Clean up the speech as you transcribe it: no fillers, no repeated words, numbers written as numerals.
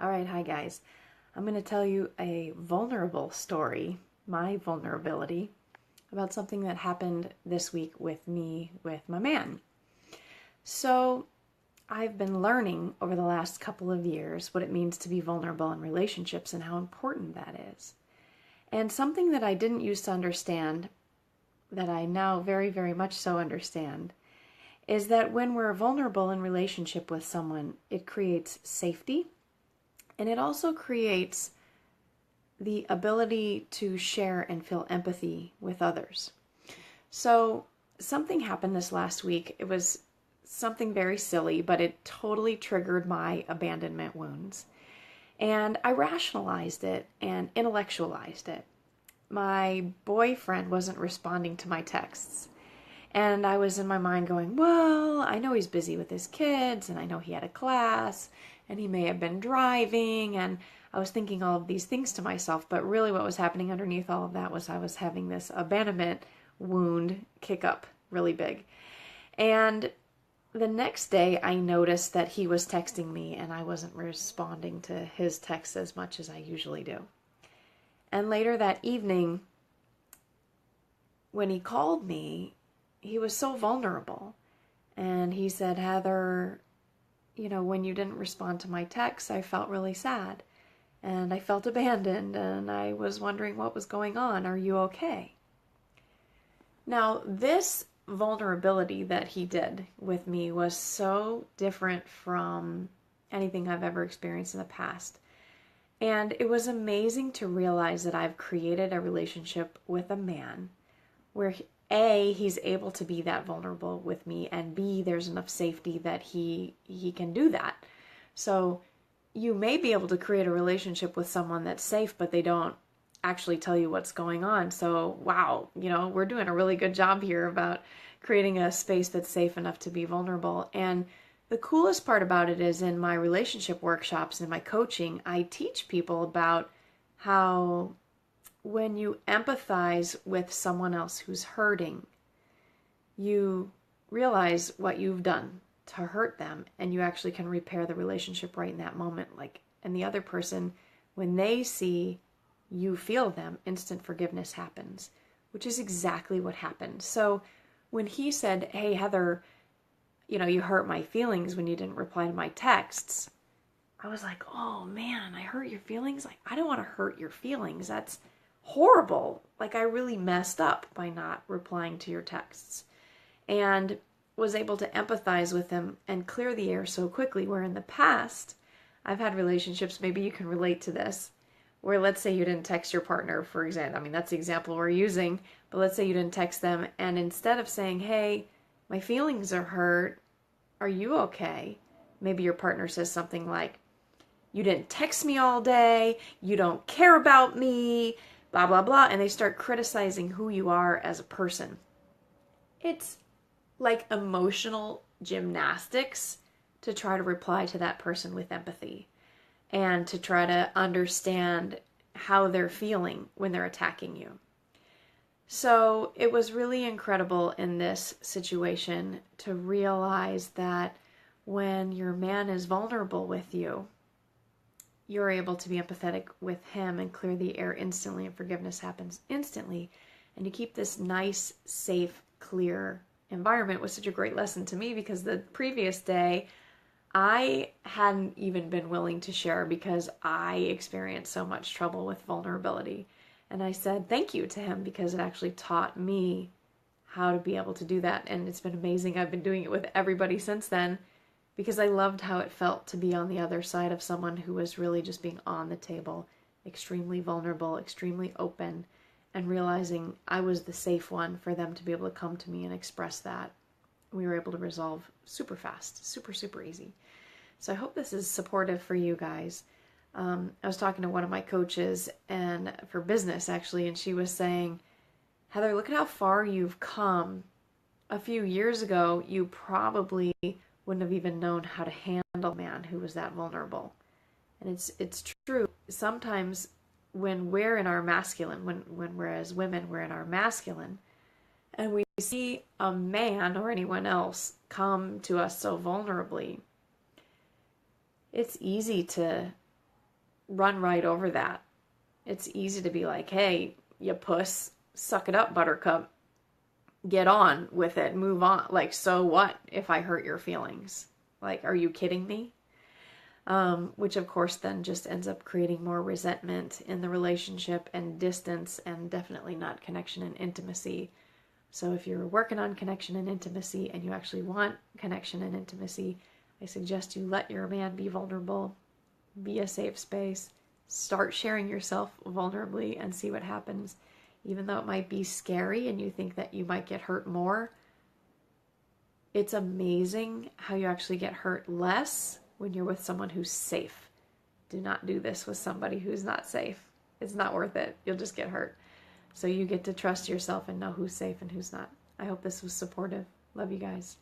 All right, hi guys. I'm going to tell you a vulnerable story, my vulnerability, about something that happened this week with me, with my man. So, I've been learning over the last couple of years what it means to be vulnerable in relationships and how important that is. And something that I didn't used to understand, that I now very, very much so understand, is that when we're vulnerable in relationship with someone, it creates safety. And it also creates the ability to share and feel empathy with others. So something happened this last week. It was something very silly, but it totally triggered my abandonment wounds. And I rationalized it and intellectualized it. My boyfriend wasn't responding to my texts. And I was in my mind going, well, I know he's busy with his kids, and I know he had a class, and he may have been driving, and I was thinking all of these things to myself, but really what was happening underneath all of that was I was having this abandonment wound kick up really big. And the next day I noticed that he was texting me, and I wasn't responding to his texts as much as I usually do. And later that evening, when he called me, he was so vulnerable. And he said, Heather, when you didn't respond to my texts, I felt really sad. And I felt abandoned, and I was wondering what was going on. Are you okay? Now, this vulnerability that he did with me was so different from anything I've ever experienced in the past. And it was amazing to realize that I've created a relationship with a man where A, he's able to be that vulnerable with me, and B, there's enough safety that he can do that. So you may be able to create a relationship with someone that's safe, but they don't actually tell you what's going on. So, wow, we're doing a really good job here about creating a space that's safe enough to be vulnerable. And the coolest part about it is in my relationship workshops and my coaching, I teach people about how when you empathize with someone else who's hurting, you realize what you've done to hurt them, and you actually can repair the relationship right in that moment. And the other person, when they see you feel them, instant forgiveness happens, which is exactly what happened. So when he said, hey, Heather, you hurt my feelings when you didn't reply to my texts, I was like, oh man, I hurt your feelings? I don't want to hurt your feelings. That's horrible. I really messed up by not replying to your texts, and was able to empathize with him and clear the air so quickly, where in the past I've had relationships, maybe you can relate to this, where let's say you didn't text your partner, for example. That's the example we're using, but let's say you didn't text them, and instead of saying, hey, my feelings are hurt, are you okay? Maybe your partner says something like, you didn't text me all day, you don't care about me, blah, blah, blah, and they start criticizing who you are as a person. It's like emotional gymnastics to try to reply to that person with empathy and to try to understand how they're feeling when they're attacking you. So it was really incredible in this situation to realize that when your man is vulnerable with you, you're able to be empathetic with him and clear the air instantly, and forgiveness happens instantly. And you keep this nice, safe, clear environment. Was such a great lesson to me, because the previous day I hadn't even been willing to share because I experienced so much trouble with vulnerability. And I said thank you to him because it actually taught me how to be able to do that. And it's been amazing. I've been doing it with everybody since then, because I loved how it felt to be on the other side of someone who was really just being on the table, extremely vulnerable, extremely open, and realizing I was the safe one for them to be able to come to me and express that. We were able to resolve super fast, super, super easy. So I hope this is supportive for you guys. I was talking to one of my coaches, and for business actually, and she was saying, Heather, look at how far you've come. A few years ago, you probably wouldn't have even known how to handle a man who was that vulnerable. And it's true. Sometimes when we're in our masculine, when we're as women, we're in our masculine, and we see a man or anyone else come to us so vulnerably, it's easy to run right over that. It's easy to be like, hey, you puss, suck it up, buttercup. Get on with it, move on. Like, so what if I hurt your feelings? Like, are you kidding me? Which of course then just ends up creating more resentment in the relationship and distance, and definitely not connection and intimacy. So if you're working on connection and intimacy and you actually want connection and intimacy, I suggest you let your man be vulnerable, be a safe space, start sharing yourself vulnerably and see what happens. Even though it might be scary and you think that you might get hurt more, it's amazing how you actually get hurt less when you're with someone who's safe. Do not do this with somebody who's not safe. It's not worth it. You'll just get hurt. So you get to trust yourself and know who's safe and who's not. I hope this was supportive. Love you guys.